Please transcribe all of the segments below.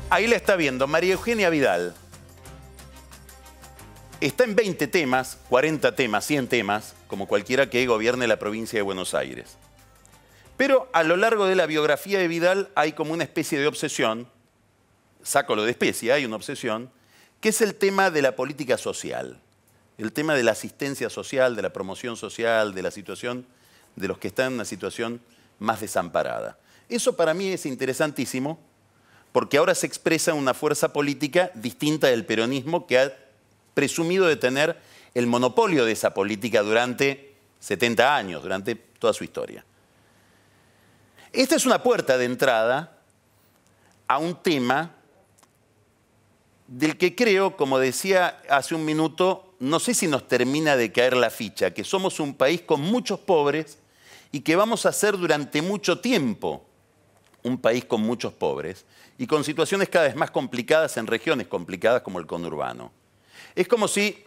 Ahí la está viendo María Eugenia Vidal. Está en 20 temas, 40 temas, 100 temas, como cualquiera que gobierne la provincia de Buenos Aires. Pero a lo largo de la biografía de Vidal hay como una especie de obsesión, saco lo de especie, hay una obsesión, que es el tema de la política social, el tema de la asistencia social, de la promoción social, de la situación de los que están en una situación más desamparada. Eso para mí es interesantísimo, porque ahora se expresa una fuerza política distinta del peronismo que ha presumido de tener el monopolio de esa política durante 70 años, durante toda su historia. Esta es una puerta de entrada a un tema del que creo, como decía hace un minuto, no sé si nos termina de caer la ficha, que somos un país con muchos pobres y que vamos a ser durante mucho tiempo un país con muchos pobres y con situaciones cada vez más complicadas en regiones complicadas como el conurbano. Es como si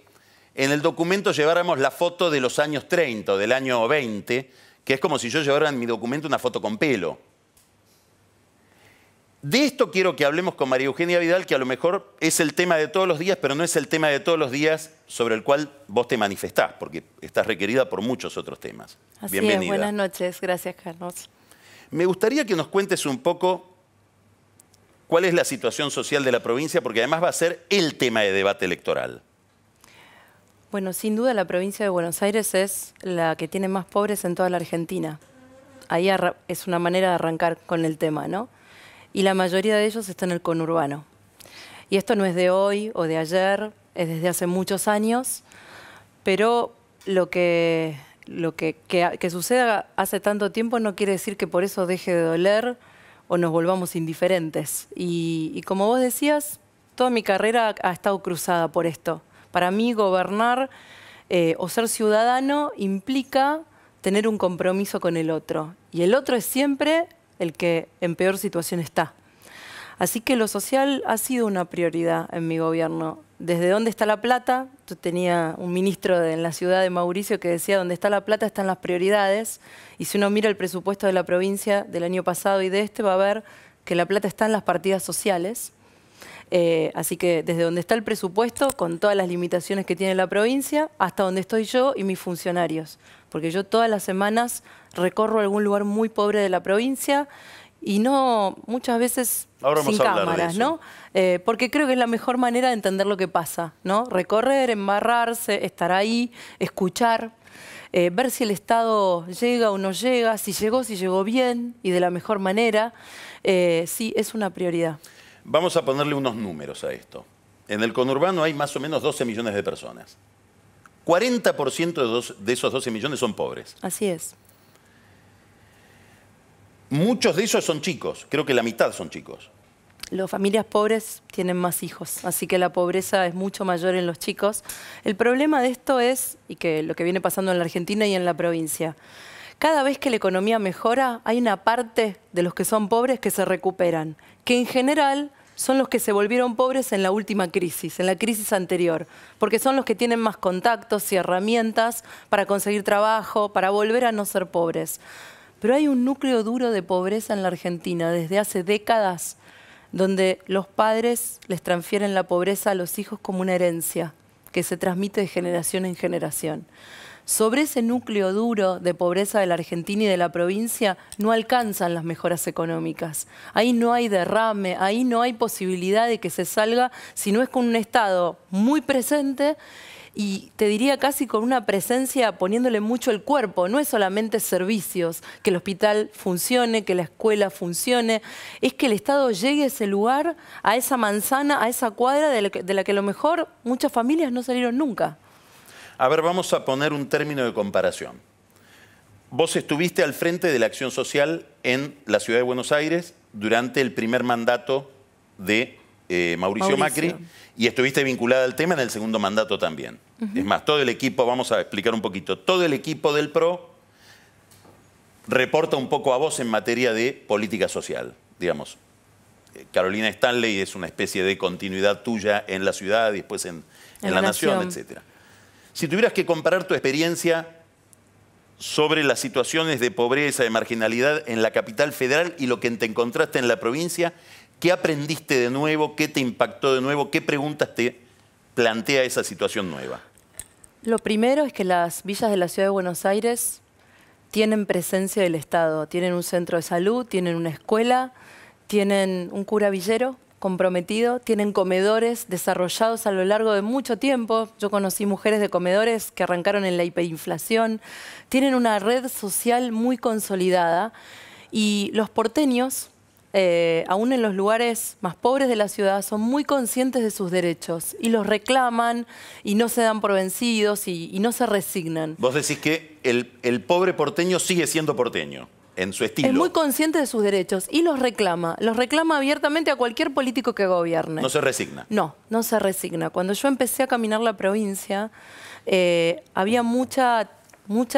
en el documento lleváramos la foto de los años 30 o del año 20, que es como si yo llevara en mi documento una foto con pelo. De esto quiero que hablemos con María Eugenia Vidal, que a lo mejor es el tema de todos los días, pero no es el tema de todos los días sobre el cual vos te manifestás, porque estás requerida por muchos otros temas. Así Bienvenida. es, buenas noches. Gracias, Carlos. Me gustaría que nos cuentes un poco cuál es la situación social de la provincia, porque además va a ser el tema de debate electoral. Bueno, sin duda la provincia de Buenos Aires es la que tiene más pobres en toda la Argentina. Ahí es una manera de arrancar con el tema, ¿no? Y la mayoría de ellos está en el conurbano. Y esto no es de hoy o de ayer, es desde hace muchos años, pero lo que suceda hace tanto tiempo no quiere decir que por eso deje de doler o nos volvamos indiferentes. Y como vos decías, toda mi carrera ha estado cruzada por esto. Para mí, gobernar o ser ciudadano implica tener un compromiso con el otro. Y el otro es siempre el que en peor situación está. Así que lo social ha sido una prioridad en mi gobierno. ¿Desde dónde está la plata? Yo tenía un ministro en la ciudad de Mauricio que decía, donde está la plata están las prioridades. Y si uno mira el presupuesto de la provincia del año pasado y de este, va a ver que la plata está en las partidas sociales. Así que desde donde está el presupuesto, con todas las limitaciones que tiene la provincia, hasta donde estoy yo y mis funcionarios. Porque yo todas las semanas recorro algún lugar muy pobre de la provincia y no, muchas veces sin cámaras, ¿no? Porque creo que es la mejor manera de entender lo que pasa, ¿no? Recorrer, embarrarse, estar ahí, escuchar, ver si el Estado llega o no llega, si llegó bien y de la mejor manera. Sí, es una prioridad. Vamos a ponerle unos números a esto. En el conurbano hay más o menos 12 millones de personas. 40% de esos 12 millones son pobres. Así es. Muchos de ellos son chicos, creo que la mitad son chicos. Las familias pobres tienen más hijos, así que la pobreza es mucho mayor en los chicos. El problema de esto es, y que lo que viene pasando en la Argentina y en la provincia, cada vez que la economía mejora, hay una parte de los que son pobres que se recuperan, que en general son los que se volvieron pobres en la última crisis, en la crisis anterior, porque son los que tienen más contactos y herramientas para conseguir trabajo, para volver a no ser pobres. Pero hay un núcleo duro de pobreza en la Argentina desde hace décadas, donde los padres les transfieren la pobreza a los hijos como una herencia que se transmite de generación en generación. Sobre ese núcleo duro de pobreza de la Argentina y de la provincia no alcanzan las mejoras económicas. Ahí no hay derrame, ahí no hay posibilidad de que se salga, si no es con un Estado muy presente y te diría casi con una presencia poniéndole mucho el cuerpo. No es solamente servicios, que el hospital funcione, que la escuela funcione, es que el Estado llegue a ese lugar, a esa manzana, a esa cuadra de la que a lo mejor muchas familias no salieron nunca. A ver, vamos a poner un término de comparación. Vos estuviste al frente de la acción social en la ciudad de Buenos Aires durante el primer mandato de Mauricio Macri y estuviste vinculada al tema en el segundo mandato también. Es más, todo el equipo, vamos a explicar un poquito, todo el equipo del PRO reporta un poco a vos en materia de política social, digamos. Carolina Stanley es una especie de continuidad tuya en la ciudad y después en la Nación, etcétera. Si tuvieras que comparar tu experiencia sobre las situaciones de pobreza, de marginalidad en la capital federal y lo que te encontraste en la provincia, ¿Qué aprendiste de nuevo? ¿Qué te impactó de nuevo? ¿Qué preguntas te plantea esa situación nueva? Lo primero es que las villas de la Ciudad de Buenos Aires tienen presencia del Estado. Tienen un centro de salud, tienen una escuela, tienen un cura villero comprometido, tienen comedores desarrollados a lo largo de mucho tiempo. Yo conocí mujeres de comedores que arrancaron en la hiperinflación. Tienen una red social muy consolidada y los porteños, aún en los lugares más pobres de la ciudad, son muy conscientes de sus derechos y los reclaman y no se dan por vencidos y no se resignan. Vos decís que el pobre porteño sigue siendo porteño, en su estilo. Es muy consciente de sus derechos y los reclama abiertamente a cualquier político que gobierne. No se resigna. No, no se resigna. Cuando yo empecé a caminar la provincia, había mucha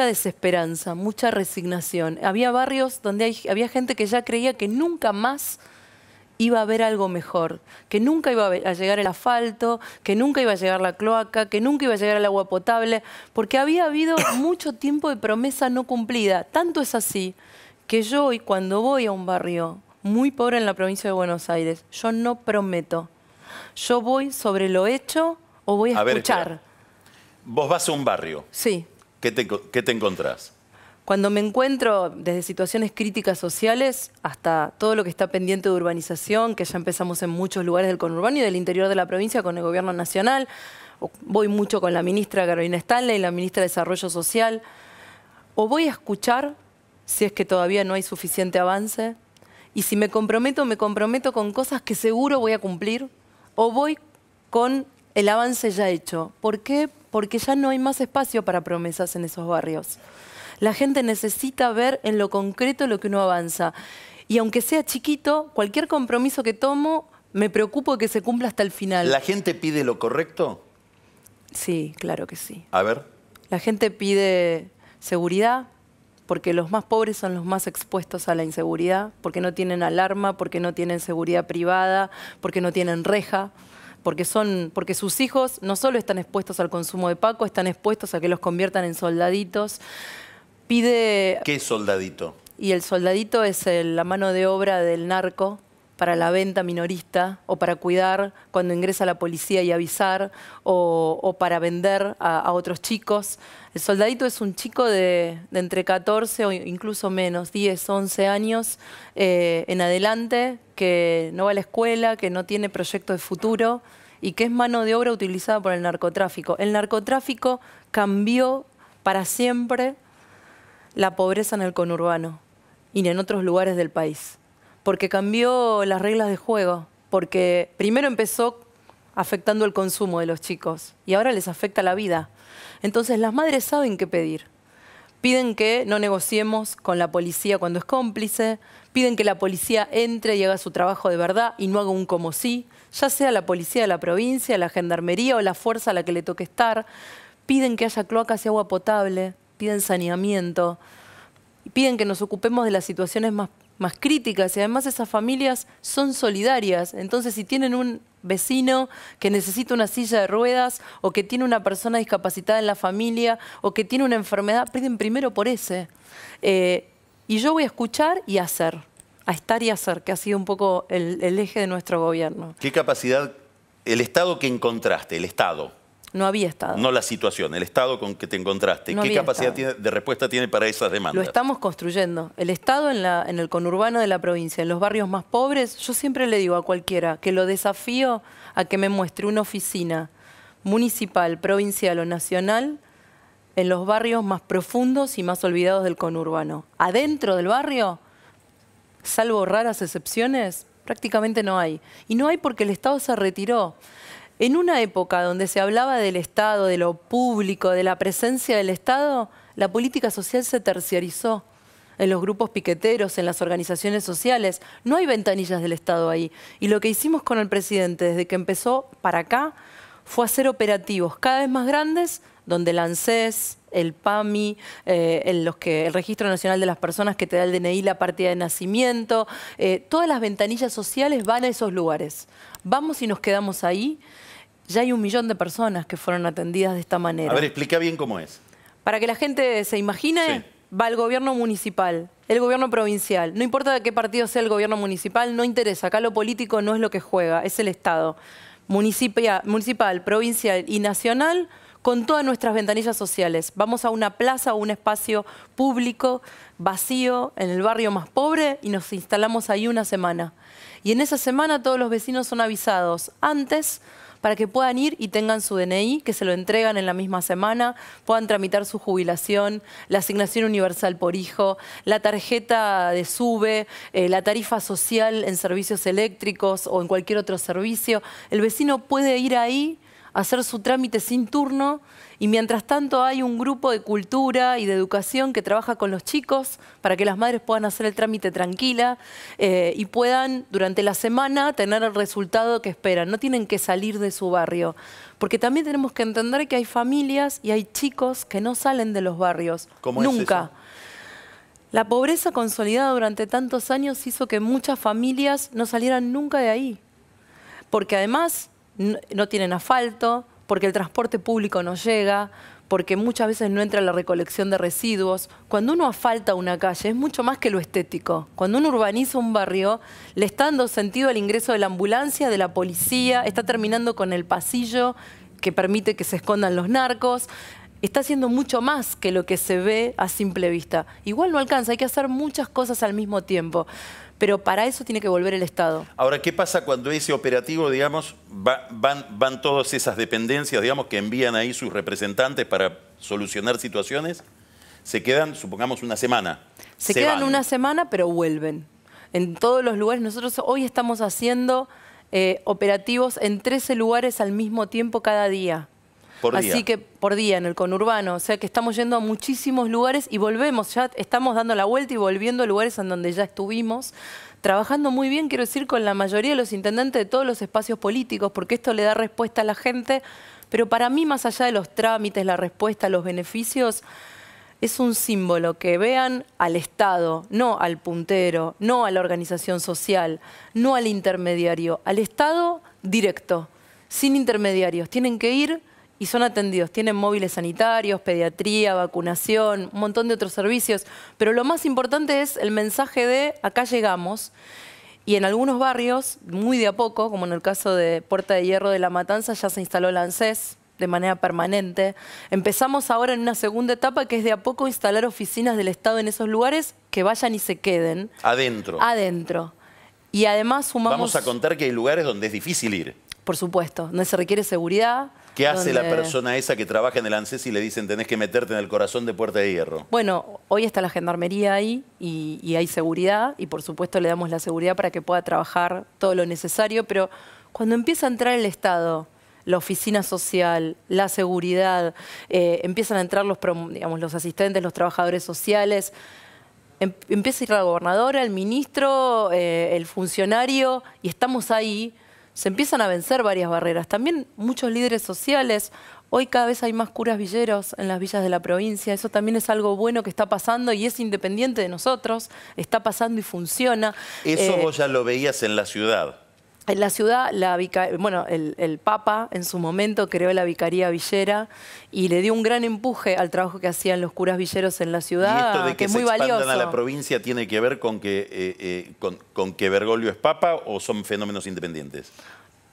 desesperanza, mucha resignación. Había barrios donde había gente que ya creía que nunca más iba a haber algo mejor, que nunca iba a llegar el asfalto, que nunca iba a llegar la cloaca, que nunca iba a llegar el agua potable, porque había habido mucho tiempo de promesa no cumplida. Tanto es así que yo hoy, cuando voy a un barrio muy pobre en la provincia de Buenos Aires, yo no prometo. Yo voy sobre lo hecho o voy a escuchar. Ver, vos vas a un barrio. Sí. ¿Qué te encontrás? Cuando me encuentro desde situaciones críticas sociales hasta todo lo que está pendiente de urbanización, que ya empezamos en muchos lugares del conurbano y del interior de la provincia con el gobierno nacional, voy mucho con la ministra Carolina Stanley y la ministra de Desarrollo Social, o voy a escuchar si es que todavía no hay suficiente avance, y si me comprometo con cosas que seguro voy a cumplir, o voy con el avance ya hecho. ¿Por qué? Porque ya no hay más espacio para promesas en esos barrios. La gente necesita ver en lo concreto lo que uno avanza. Y aunque sea chiquito, cualquier compromiso que tomo, me preocupo de que se cumpla hasta el final. ¿La gente pide lo correcto? Sí, claro que sí. A ver. La gente pide seguridad, porque los más pobres son los más expuestos a la inseguridad, porque no tienen alarma, porque no tienen seguridad privada, porque no tienen reja, porque sus hijos no solo están expuestos al consumo de Paco, están expuestos a que los conviertan en soldaditos. ¿Qué es soldadito? Y el soldadito es la mano de obra del narco para la venta minorista o para cuidar cuando ingresa la policía y avisar o para vender a otros chicos. El soldadito es un chico de entre 14 o incluso menos, 10, 11 años en adelante, que no va a la escuela, que no tiene proyecto de futuro y que es mano de obra utilizada por el narcotráfico. El narcotráfico cambió para siempre la pobreza en el conurbano y en otros lugares del país, porque cambió las reglas de juego, porque primero empezó afectando el consumo de los chicos y ahora les afecta la vida. Entonces las madres saben qué pedir. Piden que no negociemos con la policía cuando es cómplice, piden que la policía entre y haga su trabajo de verdad y no haga un como sí, ya sea la policía de la provincia, la gendarmería o la fuerza a la que le toque estar. Piden que haya cloacas y agua potable, piden saneamiento, piden que nos ocupemos de las situaciones más críticas y además esas familias son solidarias. Entonces, si tienen un vecino que necesita una silla de ruedas o que tiene una persona discapacitada en la familia o que tiene una enfermedad, piden primero por ese. Y yo voy a escuchar y a hacer, a estar y a hacer, que ha sido un poco el eje de nuestro gobierno. ¿Qué capacidad, el Estado que encontraste, el Estado? No había Estado. No la situación, el Estado con que te encontraste. ¿Qué capacidad de respuesta tiene para esas demandas? Lo estamos construyendo. El Estado en el conurbano de la provincia, en los barrios más pobres, yo siempre le digo a cualquiera que lo desafío a que me muestre una oficina municipal, provincial o nacional en los barrios más profundos y más olvidados del conurbano. Adentro del barrio, salvo raras excepciones, prácticamente no hay. Y no hay porque el Estado se retiró. En una época donde se hablaba del Estado, de lo público, de la presencia del Estado, la política social se terciarizó en los grupos piqueteros, en las organizaciones sociales. No hay ventanillas del Estado ahí. Y lo que hicimos con el presidente desde que empezó para acá fue hacer operativos cada vez más grandes, donde el ANSES, el PAMI, el Registro Nacional de las Personas que te da el DNI, la partida de nacimiento, todas las ventanillas sociales van a esos lugares. Vamos y nos quedamos ahí. Ya hay 1 millón de personas que fueron atendidas de esta manera. A ver, explica bien cómo es. Para que la gente se imagine, sí. Va el gobierno municipal el gobierno provincial. No importa de qué partido sea el gobierno municipal, no interesa. Acá lo político no es lo que juega, es el Estado. Municipal, provincial y nacional, con todas nuestras ventanillas sociales. Vamos a una plaza o un espacio público vacío en el barrio más pobre y nos instalamos ahí una semana. Y en esa semana todos los vecinos son avisados antes para que puedan ir y tengan su DNI, que se lo entregan en la misma semana, puedan tramitar su jubilación, la asignación universal por hijo, la tarjeta de SUBE, la tarifa social en servicios eléctricos o en cualquier otro servicio. El vecino puede ir ahí, hacer su trámite sin turno, y mientras tanto hay un grupo de cultura y de educación que trabaja con los chicos para que las madres puedan hacer el trámite tranquila y puedan durante la semana tener el resultado que esperan. No tienen que salir de su barrio, porque también tenemos que entender que hay familias y hay chicos que no salen de los barrios. ¿Cómo nunca. es eso? La pobreza consolidada durante tantos años hizo que muchas familias no salieran nunca de ahí, porque además no tienen asfalto, porque el transporte público no llega, porque muchas veces no entra la recolección de residuos. Cuando uno asfalta una calle es mucho más que lo estético. Cuando uno urbaniza un barrio, le está dando sentido al ingreso de la ambulancia, de la policía, está terminando con el pasillo que permite que se escondan los narcos. Está haciendo mucho más que lo que se ve a simple vista. Igual no alcanza, hay que hacer muchas cosas al mismo tiempo. Pero para eso tiene que volver el Estado. Ahora, ¿qué pasa cuando ese operativo, digamos, van todas esas dependencias, digamos, que envían ahí sus representantes para solucionar situaciones? Se quedan, supongamos, una semana. Se quedan una semana, pero vuelven. En todos los lugares. Nosotros hoy estamos haciendo operativos en 13 lugares al mismo tiempo cada día. Por día. Así que por día en el conurbano, o sea que estamos yendo a muchísimos lugares y volvemos, ya estamos dando la vuelta y volviendo a lugares en donde ya estuvimos, trabajando muy bien, quiero decir, con la mayoría de los intendentes de todos los espacios políticos, porque esto le da respuesta a la gente, pero para mí, más allá de los trámites, la respuesta, los beneficios, es un símbolo que vean al Estado, no al puntero, no a la organización social, no al intermediario, al Estado directo, sin intermediarios. Tienen que ir y son atendidos. Tienen móviles sanitarios, pediatría, vacunación, un montón de otros servicios. Pero lo más importante es el mensaje de acá llegamos. Y en algunos barrios, muy de a poco, como en el caso de Puerta de Hierro de La Matanza, ya se instaló el ANSES de manera permanente. Empezamos ahora en una segunda etapa que es de a poco instalar oficinas del Estado en esos lugares que vayan y se queden. Adentro. Adentro. Y además sumamos... Vamos a contar que hay lugares donde es difícil ir. Por supuesto, donde se requiere seguridad. ¿Qué hace la persona esa que trabaja en el ANSES y le dicen tenés que meterte en el corazón de Puerta de Hierro? Bueno, hoy está la gendarmería ahí y hay seguridad y por supuesto le damos la seguridad para que pueda trabajar todo lo necesario, pero cuando empieza a entrar el Estado, la oficina social, la seguridad, empiezan a entrar los asistentes, los trabajadores sociales, empieza a ir la gobernadora, el ministro, el funcionario y estamos ahí. Se empiezan a vencer varias barreras. También muchos líderes sociales. Hoy cada vez hay más curas villeros en las villas de la provincia. Eso también es algo bueno que está pasando y es independiente de nosotros. Está pasando y funciona. Eso vos ya lo veías en la ciudad. En la ciudad, el Papa en su momento creó la Vicaría Villera y le dio un gran empuje al trabajo que hacían los curas villeros en la ciudad, ¿Y esto de que es se muy expandan valioso. a la provincia tiene que ver con que Bergoglio es Papa o son fenómenos independientes?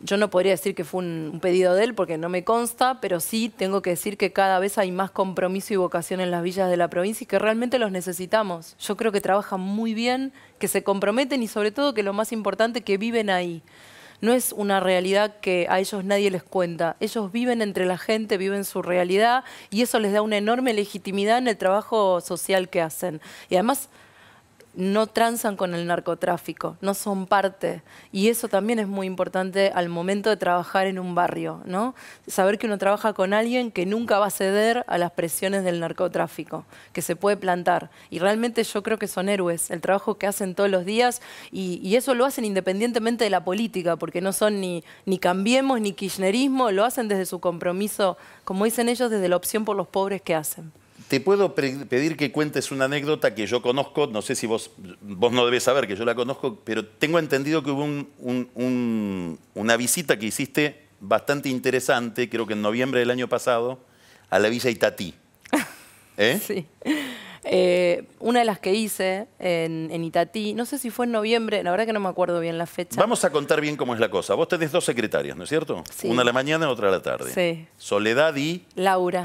Yo no podría decir que fue un pedido de él porque no me consta, pero sí tengo que decir que cada vez hay más compromiso y vocación en las villas de la provincia y que realmente los necesitamos. Yo creo que trabajan muy bien, que se comprometen y sobre todo que lo más importante, que viven ahí. No es una realidad que a ellos nadie les cuenta. Ellos viven entre la gente, viven su realidad y eso les da una enorme legitimidad en el trabajo social que hacen. Y además no transan con el narcotráfico, no son parte. Y eso también es muy importante al momento de trabajar en un barrio, ¿no? Saber que uno trabaja con alguien que nunca va a ceder a las presiones del narcotráfico, que se puede plantar. Y realmente yo creo que son héroes, el trabajo que hacen todos los días, y eso lo hacen independientemente de la política, porque no son ni Cambiemos ni kirchnerismo, lo hacen desde su compromiso, como dicen ellos, desde la opción por los pobres que hacen. Te puedo pedir que cuentes una anécdota que yo conozco, no sé si vos no debes saber que yo la conozco, pero tengo entendido que hubo una visita que hiciste bastante interesante, creo que en noviembre del año pasado, a la Villa Itatí. Sí. Una de las que hice en Itatí, no sé si fue en noviembre, la verdad que no me acuerdo bien la fecha. Vamos a contar bien cómo es la cosa. Vos tenés 2 secretarias, ¿no es cierto? Sí. Una a la mañana y otra a la tarde. Sí. Soledad y Laura.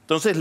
Entonces,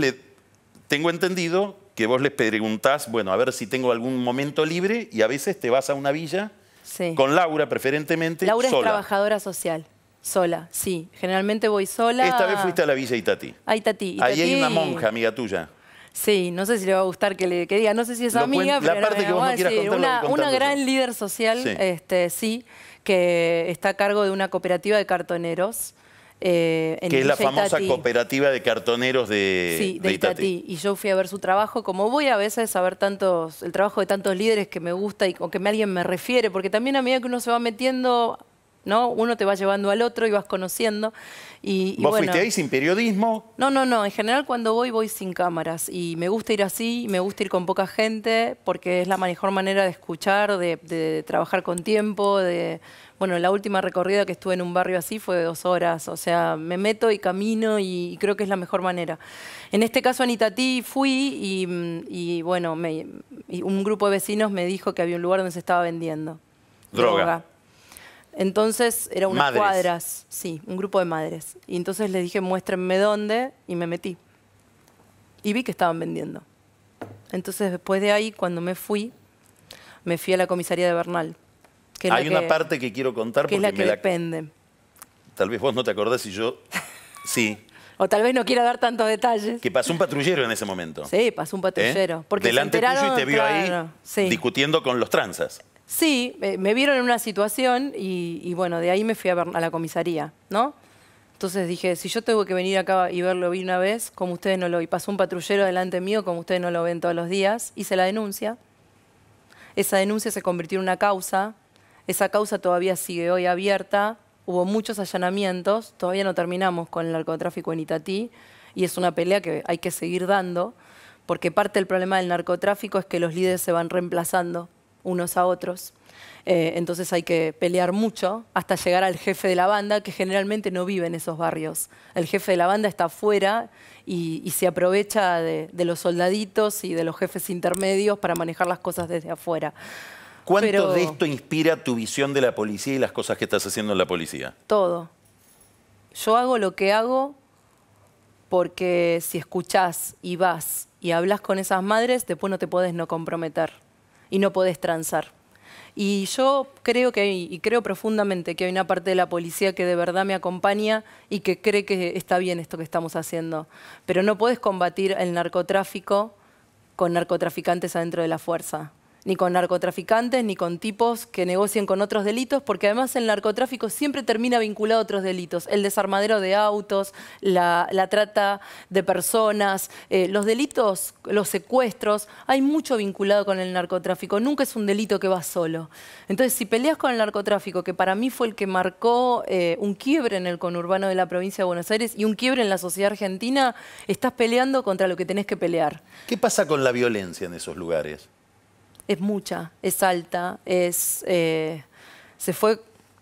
tengo entendido que vos les preguntás, bueno, a ver si tengo algún momento libre, y a veces te vas a una villa Sí. con Laura, preferentemente, Laura sola. es trabajadora social. Sola, sí. Generalmente voy sola. Esta vez fuiste a la villa Itatí. A Itatí. Ahí hay Itatí. una monja, amiga tuya. Sí, no sé si le va a gustar que diga, no sé si es amiga, la pero parte que vos no quieras contar, lo voy una contando gran yo. líder social, Sí. sí, que está a cargo de una cooperativa de cartoneros. En Que es la Villa famosa Itatí. cooperativa de cartoneros de Itatí. Y yo fui a ver su trabajo, como voy a veces a ver el trabajo de tantos líderes que me gusta y o que alguien me refiere, porque también a medida que uno se va metiendo, ¿no? Uno te va llevando al otro y vas conociendo. Y ¿Vos bueno, fuiste ahí sin periodismo? No. En general cuando voy sin cámaras. Y me gusta ir así, me gusta ir con poca gente, porque es la mejor manera de escuchar, de trabajar con tiempo, Bueno, la última recorrida que estuve en un barrio así fue de 2 horas. O sea, me meto y camino y creo que es la mejor manera. En este caso en Itatí fui y bueno, y un grupo de vecinos me dijo que había un lugar donde se estaba vendiendo droga. Entonces, era unas Madres. cuadras, sí, un grupo de madres. Y entonces les dije, muéstrenme dónde, y me metí. Y vi que estaban vendiendo. Entonces, después de ahí, cuando me fui a la comisaría de Bernal. Que es Hay una parte que quiero contar que es porque la que depende. tal vez vos no te acordás y yo sí. O tal vez no quiera dar tantos detalles. Que pasó un patrullero en ese momento. Sí, pasó un patrullero. Porque delante se enteraron, tuyo y te vio claro, ahí sí. discutiendo con los tranzas. Sí, me vieron en una situación y bueno, de ahí me fui a la comisaría, ¿no? Entonces dije, si yo tengo que venir acá y verlo vi una vez, como ustedes no lo... Y pasó un patrullero delante mío, como ustedes no lo ven todos los días, hice la denuncia. Esa denuncia se convirtió en una causa. Esa causa todavía sigue hoy abierta. Hubo muchos allanamientos. Todavía no terminamos con el narcotráfico en Itatí. Y es una pelea que hay que seguir dando, porque parte del problema del narcotráfico es que los líderes se van reemplazando unos a otros. Entonces hay que pelear mucho hasta llegar al jefe de la banda, que generalmente no vive en esos barrios. El jefe de la banda está afuera y se aprovecha de los soldaditos y de los jefes intermedios para manejar las cosas desde afuera. ¿Cuánto de esto inspira tu visión de la policía y las cosas que estás haciendo en la policía? Todo. Yo hago lo que hago porque si escuchás y vas y hablas con esas madres, después no te podés no comprometer y no podés transar. Y yo creo creo profundamente que hay una parte de la policía que de verdad me acompaña y que cree que está bien esto que estamos haciendo. Pero no podés combatir el narcotráfico con narcotraficantes adentro de la fuerza. Ni con narcotraficantes, ni con tipos que negocien con otros delitos, porque además el narcotráfico siempre termina vinculado a otros delitos. El desarmadero de autos, la trata de personas, los delitos, los secuestros, hay mucho vinculado con el narcotráfico. Nunca es un delito que va solo. Entonces, si peleas con el narcotráfico, que para mí fue el que marcó un quiebre en el conurbano de la provincia de Buenos Aires y un quiebre en la sociedad argentina, estás peleando contra lo que tenés que pelear. ¿Qué pasa con la violencia en esos lugares? Es mucha, es alta,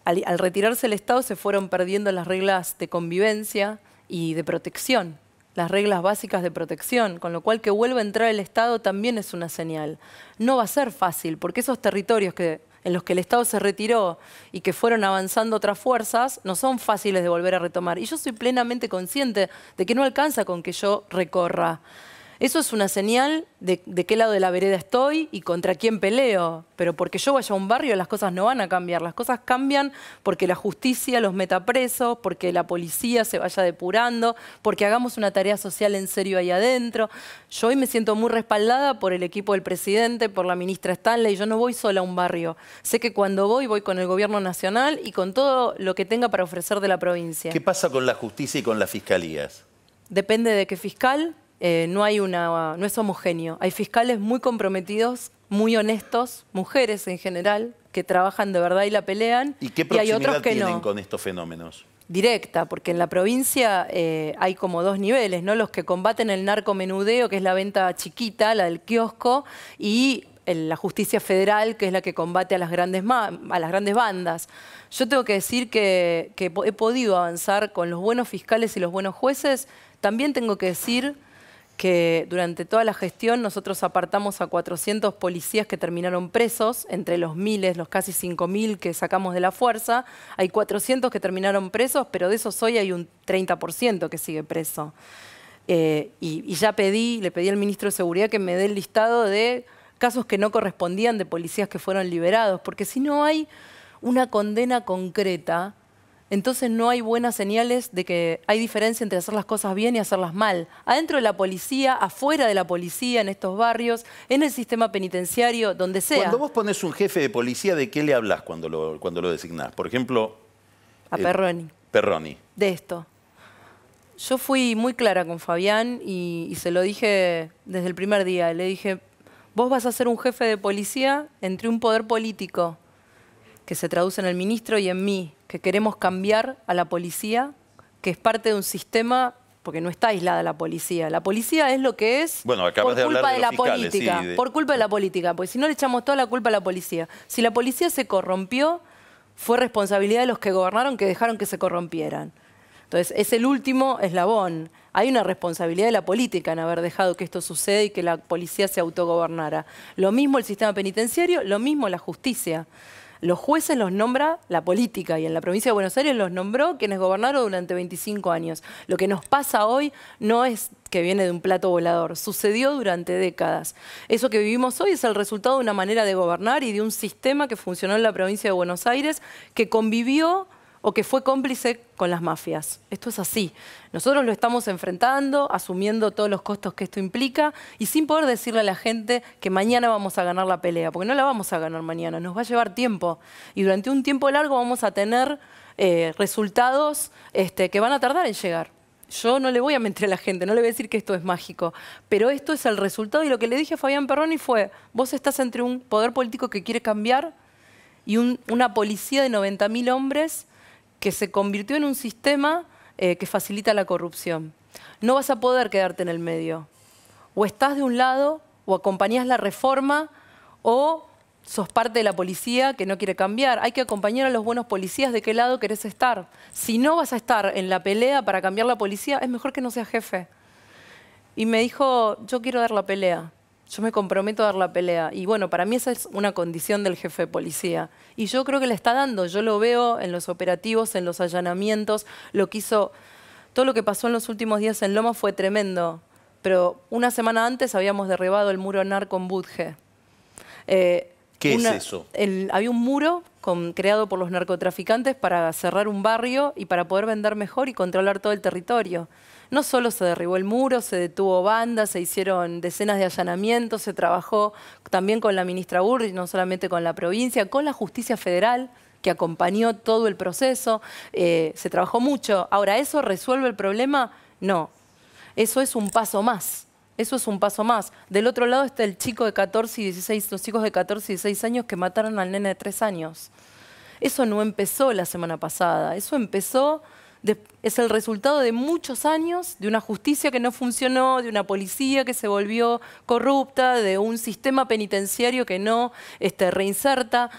al retirarse el Estado se fueron perdiendo las reglas de convivencia y de protección, las reglas básicas de protección, con lo cual que vuelva a entrar el Estado también es una señal. No va a ser fácil, porque esos territorios en los que el Estado se retiró y que fueron avanzando otras fuerzas, no son fáciles de volver a retomar. Y yo soy plenamente consciente de que no alcanza con que yo recorra. Eso es una señal de qué lado de la vereda estoy y contra quién peleo. Pero porque yo vaya a un barrio las cosas no van a cambiar. Las cosas cambian porque la justicia los meta presos, porque la policía se vaya depurando, porque hagamos una tarea social en serio ahí adentro. Yo hoy me siento muy respaldada por el equipo del presidente, por la ministra Stanley. Yo no voy sola a un barrio. Sé que cuando voy con el gobierno nacional y con todo lo que tenga para ofrecer de la provincia. ¿Qué pasa con la justicia y con las fiscalías? Depende de qué fiscal. No es homogéneo. Hay fiscales muy comprometidos, muy honestos, mujeres en general, que trabajan de verdad y la pelean. ¿Y qué hay otros proximidad que tienen no. con estos fenómenos? Directa, porque en la provincia hay como 2 niveles, ¿no? Los que combaten el narcomenudeo, que es la venta chiquita, la del kiosco, y la justicia federal, que es la que combate a las grandes bandas. Yo tengo que decir que he podido avanzar con los buenos fiscales y los buenos jueces. También tengo que decir que durante toda la gestión nosotros apartamos a 400 policías que terminaron presos, entre los miles, los casi 5.000 que sacamos de la fuerza, hay 400 que terminaron presos, pero de esos hoy hay un 30% que sigue preso. Y ya le pedí al ministro de Seguridad que me dé el listado de casos que no correspondían de policías que fueron liberados, porque si no hay una condena concreta, entonces no hay buenas señales de que hay diferencia entre hacer las cosas bien y hacerlas mal. Adentro de la policía, afuera de la policía, en estos barrios, en el sistema penitenciario, donde sea. Cuando vos pones un jefe de policía, ¿de qué le hablas cuando lo designás? Por ejemplo... A Perroni. Perroni. De esto. Yo fui muy clara con Fabián y se lo dije desde el primer día. Le dije, vos vas a ser un jefe de policía entre un poder político que se traduce en el ministro y en mí, que queremos cambiar a la policía, que es parte de un sistema, porque no está aislada la policía. La policía es lo que es por culpa de la política. Por culpa de la política, porque si no le echamos toda la culpa a la policía. Si la policía se corrompió, fue responsabilidad de los que gobernaron que dejaron que se corrompieran. Entonces, es el último eslabón. Hay una responsabilidad de la política en haber dejado que esto suceda y que la policía se autogobernara. Lo mismo el sistema penitenciario, lo mismo la justicia. Los jueces los nombra la política y en la provincia de Buenos Aires los nombró quienes gobernaron durante 25 años. Lo que nos pasa hoy no es que viene de un plato volador, sucedió durante décadas. Eso que vivimos hoy es el resultado de una manera de gobernar y de un sistema que funcionó en la provincia de Buenos Aires, que convivió o que fue cómplice con las mafias. Esto es así. Nosotros lo estamos enfrentando, asumiendo todos los costos que esto implica y sin poder decirle a la gente que mañana vamos a ganar la pelea, porque no la vamos a ganar mañana, nos va a llevar tiempo. Y durante un tiempo largo vamos a tener resultados que van a tardar en llegar. Yo no le voy a mentir a la gente, no le voy a decir que esto es mágico, pero esto es el resultado y lo que le dije a Fabián Perroni fue, vos estás entre un poder político que quiere cambiar y una policía de 90.000 hombres que se convirtió en un sistema que facilita la corrupción. No vas a poder quedarte en el medio. O estás de un lado, o acompañás la reforma, o sos parte de la policía que no quiere cambiar. Hay que acompañar a los buenos policías de qué lado querés estar. Si no vas a estar en la pelea para cambiar la policía, es mejor que no seas jefe. Y me dijo, yo quiero dar la pelea. Yo me comprometo a dar la pelea. Y bueno, para mí esa es una condición del jefe de policía. Y yo creo que le está dando. Yo lo veo en los operativos, en los allanamientos. Todo lo que pasó en los últimos días en Loma fue tremendo. Pero una semana antes habíamos derribado el muro narco en Budge. ¿Qué es eso? Había un muro creado por los narcotraficantes para cerrar un barrio y para poder vender mejor y controlar todo el territorio. No solo se derribó el muro, se detuvo bandas, se hicieron decenas de allanamientos, se trabajó también con la ministra Burrich, no solamente con la provincia, con la justicia federal, que acompañó todo el proceso. Se trabajó mucho. Ahora, ¿eso resuelve el problema? No. Eso es un paso más. Eso es un paso más. Del otro lado está el chico de 14 y 16, los chicos de 14 y 16 años que mataron al nene de 3 años. Eso no empezó la semana pasada. Eso empezó... Es el resultado de muchos años, de una justicia que no funcionó, de una policía que se volvió corrupta, de un sistema penitenciario que no reinserta.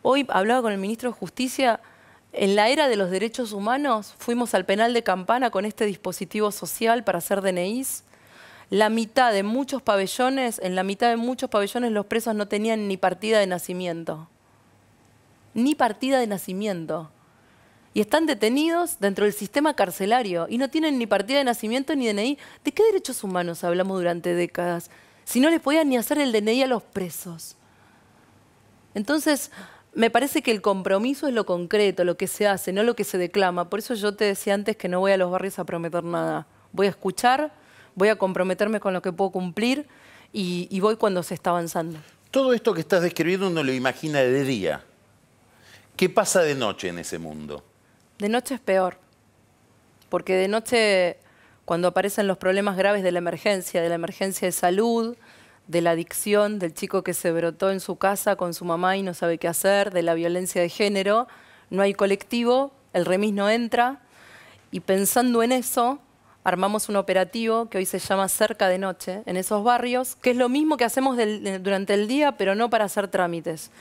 Hoy hablaba con el ministro de Justicia, en la era de los derechos humanos fuimos al penal de Campana con este dispositivo social para hacer DNIs. En la mitad de muchos pabellones los presos no tenían ni partida de nacimiento. Ni partida de nacimiento. Y están detenidos dentro del sistema carcelario y no tienen ni partida de nacimiento ni DNI. ¿De qué derechos humanos hablamos durante décadas? Si no les podían ni hacer el DNI a los presos. Entonces, me parece que el compromiso es lo concreto, lo que se hace, no lo que se declama. Por eso yo te decía antes que no voy a los barrios a prometer nada. Voy a escuchar, voy a comprometerme con lo que puedo cumplir y voy cuando se está avanzando. Todo esto que estás describiendo uno lo imagina de día. ¿Qué pasa de noche en ese mundo? De noche es peor, porque de noche, cuando aparecen los problemas graves de la emergencia de salud, de la adicción, del chico que se brotó en su casa con su mamá y no sabe qué hacer, de la violencia de género, no hay colectivo, el remis no entra, y pensando en eso, armamos un operativo que hoy se llama Cerca de Noche, en esos barrios, que es lo mismo que hacemos durante el día, pero no para hacer trámites.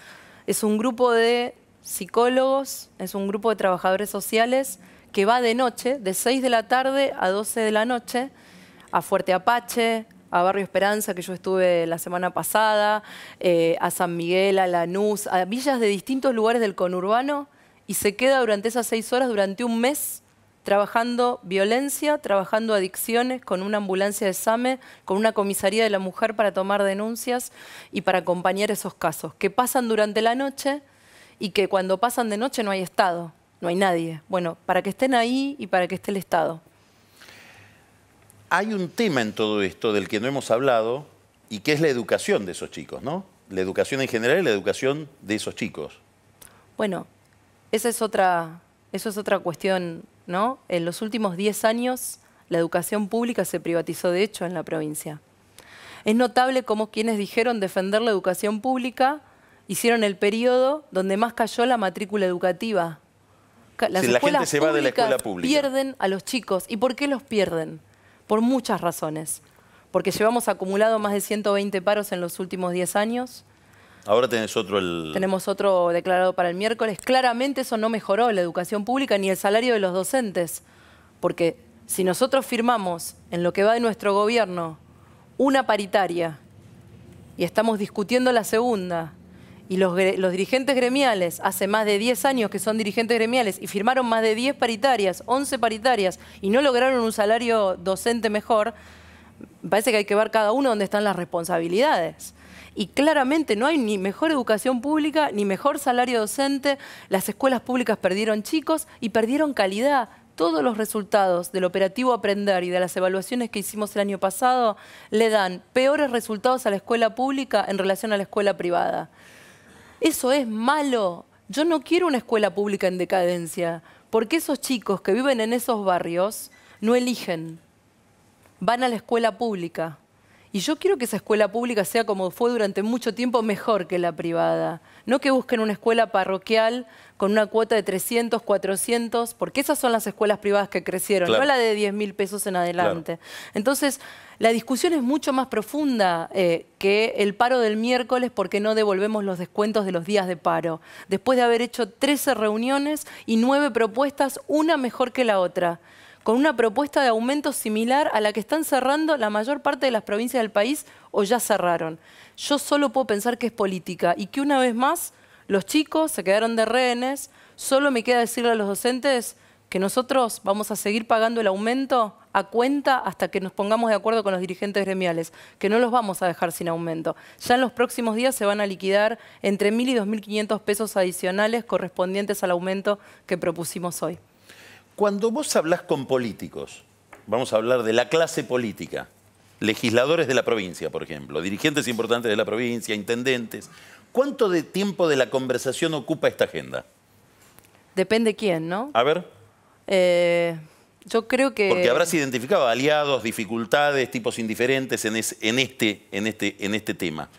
Es un grupo de psicólogos, es un grupo de trabajadores sociales que va de noche, de 6 de la tarde a 12 de la noche, a Fuerte Apache, a Barrio Esperanza, que yo estuve la semana pasada, a San Miguel, a Lanús, a villas de distintos lugares del conurbano, y se queda durante esas 6 horas, durante un mes, trabajando violencia, trabajando adicciones, con una ambulancia de SAME, con una comisaría de la mujer para tomar denuncias y para acompañar esos casos, que pasan durante la noche y que cuando pasan de noche no hay Estado, no hay nadie. Bueno, para que estén ahí y para que esté el Estado. Hay un tema en todo esto del que no hemos hablado y que es la educación de esos chicos, ¿no? La educación en general y la educación de esos chicos. Bueno, eso es otra cuestión, ¿no? En los últimos 10 años la educación pública se privatizó de hecho en la provincia. Es notable cómo quienes dijeron defender la educación pública hicieron el periodo donde más cayó la matrícula educativa. Las la gente se va de la escuela pública. Pierden a los chicos. ¿Y por qué los pierden? Por muchas razones. Porque llevamos acumulado más de 120 paros en los últimos 10 años. Ahora tenés otro Tenemos otro declarado para el miércoles. Claramente eso no mejoró la educación pública ni el salario de los docentes. Porque si nosotros firmamos en lo que va de nuestro gobierno una paritaria y estamos discutiendo la segunda, y los dirigentes gremiales hace más de 10 años que son dirigentes gremiales y firmaron más de 10 paritarias, 11 paritarias y no lograron un salario docente mejor, me parece que hay que ver cada uno dónde están las responsabilidades. Y claramente no hay ni mejor educación pública, ni mejor salario docente. Las escuelas públicas perdieron chicos y perdieron calidad. Todos los resultados del operativo Aprender y de las evaluaciones que hicimos el año pasado le dan peores resultados a la escuela pública en relación a la escuela privada. Eso es malo. Yo no quiero una escuela pública en decadencia, porque esos chicos que viven en esos barrios no eligen, van a la escuela pública. Y yo quiero que esa escuela pública sea como fue durante mucho tiempo, mejor que la privada. No que busquen una escuela parroquial con una cuota de 300, 400, porque esas son las escuelas privadas que crecieron, claro, no la de 10.000 pesos en adelante. Claro. Entonces, la discusión es mucho más profunda que el paro del miércoles porque no devolvemos los descuentos de los días de paro. Después de haber hecho 13 reuniones y 9 propuestas, una mejor que la otra, con una propuesta de aumento similar a la que están cerrando la mayor parte de las provincias del país o ya cerraron. Yo solo puedo pensar que es política y que una vez más los chicos se quedaron de rehenes. Solo me queda decirle a los docentes que nosotros vamos a seguir pagando el aumento a cuenta hasta que nos pongamos de acuerdo con los dirigentes gremiales, que no los vamos a dejar sin aumento. Ya en los próximos días se van a liquidar entre 1.000 y 2.500 pesos adicionales correspondientes al aumento que propusimos hoy. Cuando vos hablás con políticos, vamos a hablar de la clase política, legisladores de la provincia, por ejemplo, dirigentes importantes de la provincia, intendentes, ¿cuánto de tiempo de la conversación ocupa esta agenda? Depende quién, ¿no? A ver. Yo creo que... Porque habrás identificado aliados, dificultades, tipos indiferentes en este tema.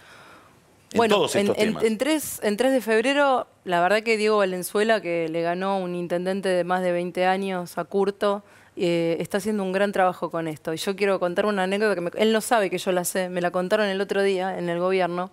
Bueno, todos estos temas. En 3 de febrero, la verdad que Diego Valenzuela, que le ganó un intendente de más de 20 años a Curto, está haciendo un gran trabajo con esto. Y yo quiero contar una anécdota que él no sabe que yo la sé, me la contaron el otro día en el gobierno.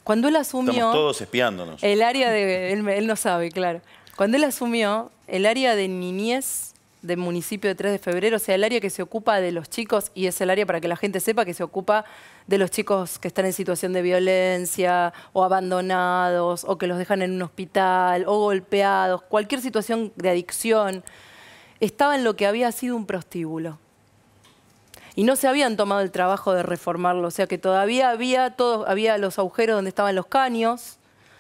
Cuando él asumió... Estamos todos espiándonos. El área de... Él no sabe, claro. Cuando él asumió, el área de niñez del municipio de 3 de febrero, o sea, el área que se ocupa de los chicos, y es el área para que la gente sepa que se ocupa de los chicos que están en situación de violencia, o abandonados, o que los dejan en un hospital, o golpeados, cualquier situación de adicción, estaba en lo que había sido un prostíbulo. Y no se habían tomado el trabajo de reformarlo, o sea que todavía había los agujeros donde estaban los caños,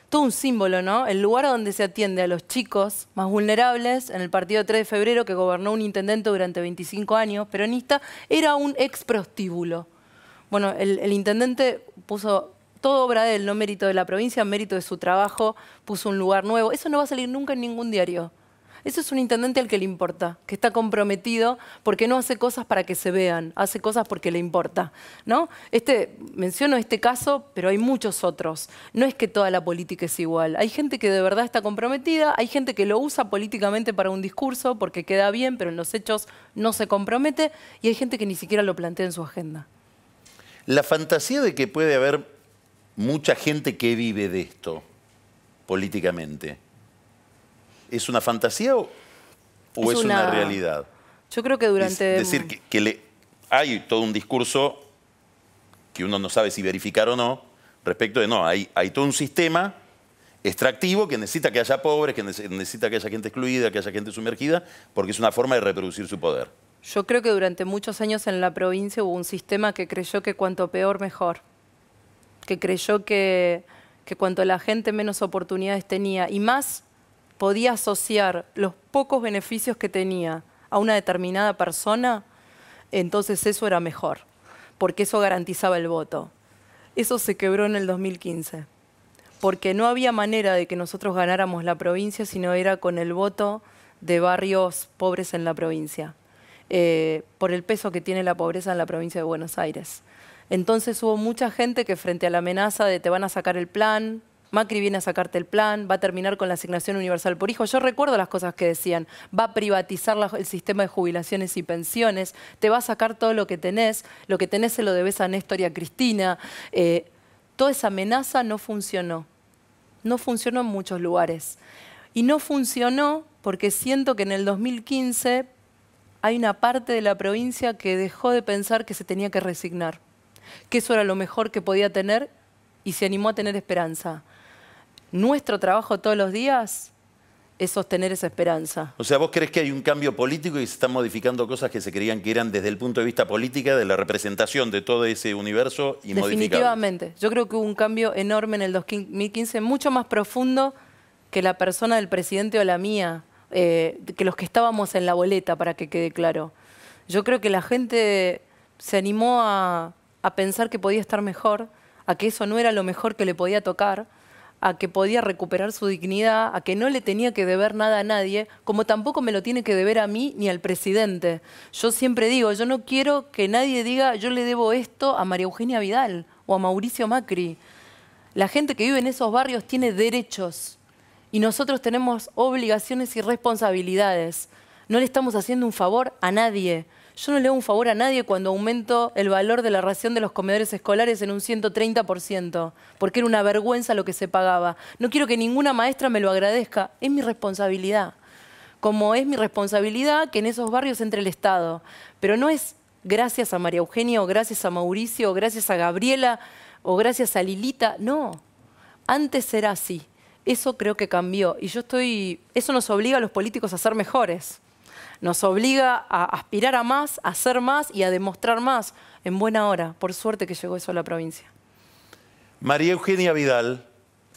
todo un símbolo, ¿no? El lugar donde se atiende a los chicos más vulnerables, en el partido 3 de febrero, que gobernó un intendente durante 25 años, peronista, era un ex prostíbulo. Bueno, el intendente puso todo obra de él, no mérito de la provincia, mérito de su trabajo, puso un lugar nuevo. Eso no va a salir nunca en ningún diario. Eso es un intendente al que le importa, que está comprometido porque no hace cosas para que se vean, hace cosas porque le importa, ¿no? Menciono este caso, pero hay muchos otros. No es que toda la política es igual. Hay gente que de verdad está comprometida, hay gente que lo usa políticamente para un discurso porque queda bien, pero en los hechos no se compromete, y hay gente que ni siquiera lo plantea en su agenda. La fantasía de que puede haber mucha gente que vive de esto políticamente, ¿es una fantasía o es una realidad? Yo creo que durante... Es decir, hay todo un discurso que uno no sabe si verificar o no, respecto de no, hay todo un sistema extractivo que necesita que haya pobres, que necesita que haya gente excluida, que haya gente sumergida, porque es una forma de reproducir su poder. Yo creo que durante muchos años en la provincia hubo un sistema que creyó que cuanto peor, mejor. Que creyó que cuanto la gente menos oportunidades tenía y más podía asociar los pocos beneficios que tenía a una determinada persona, entonces eso era mejor, porque eso garantizaba el voto. Eso se quebró en el 2015, porque no había manera de que nosotros ganáramos la provincia si no era con el voto de barrios pobres en la provincia. Por el peso que tiene la pobreza en la provincia de Buenos Aires. Entonces hubo mucha gente que frente a la amenaza de te van a sacar el plan, Macri viene a sacarte el plan, va a terminar con la asignación universal por hijo. Yo recuerdo las cosas que decían, va a privatizar el sistema de jubilaciones y pensiones, te va a sacar todo lo que tenés se lo debes a Néstor y a Cristina. Toda esa amenaza no funcionó. No funcionó en muchos lugares. Y no funcionó porque siento que en el 2015... hay una parte de la provincia que dejó de pensar que se tenía que resignar, que eso era lo mejor que podía tener y se animó a tener esperanza. Nuestro trabajo todos los días es sostener esa esperanza. O sea, ¿vos crees que hay un cambio político y se están modificando cosas que se creían que eran desde el punto de vista política, de la representación de todo ese universo y modificables? Definitivamente. Yo creo que hubo un cambio enorme en el 2015, mucho más profundo que la persona del presidente o la mía, que los que estábamos en la boleta, para que quede claro. Yo creo que la gente se animó a pensar que podía estar mejor, a que eso no era lo mejor que le podía tocar, a que podía recuperar su dignidad, a que no le tenía que deber nada a nadie, como tampoco me lo tiene que deber a mí ni al presidente. Yo siempre digo, yo no quiero que nadie diga yo le debo esto a María Eugenia Vidal o a Mauricio Macri. La gente que vive en esos barrios tiene derechos. Y nosotros tenemos obligaciones y responsabilidades. No le estamos haciendo un favor a nadie. Yo no le hago un favor a nadie cuando aumento el valor de la ración de los comedores escolares en un 130%, porque era una vergüenza lo que se pagaba. No quiero que ninguna maestra me lo agradezca. Es mi responsabilidad. Como es mi responsabilidad que en esos barrios entre el Estado. Pero no es gracias a María Eugenia, o gracias a Mauricio, o gracias a Gabriela, o gracias a Lilita. No. Antes era así. Eso creo que cambió y eso nos obliga a los políticos a ser mejores. Nos obliga a aspirar a más, a hacer más y a demostrar más en buena hora. Por suerte que llegó eso a la provincia. María Eugenia Vidal,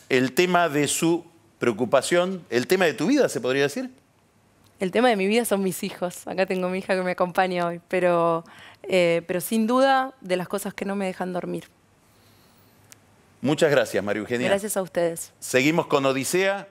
el tema de su preocupación, el tema de tu vida, ¿se podría decir? El tema de mi vida son mis hijos. Acá tengo mi hija que me acompaña hoy, pero sin duda de las cosas que no me dejan dormir. Muchas gracias, María Eugenia. Gracias a ustedes. Seguimos con Odisea.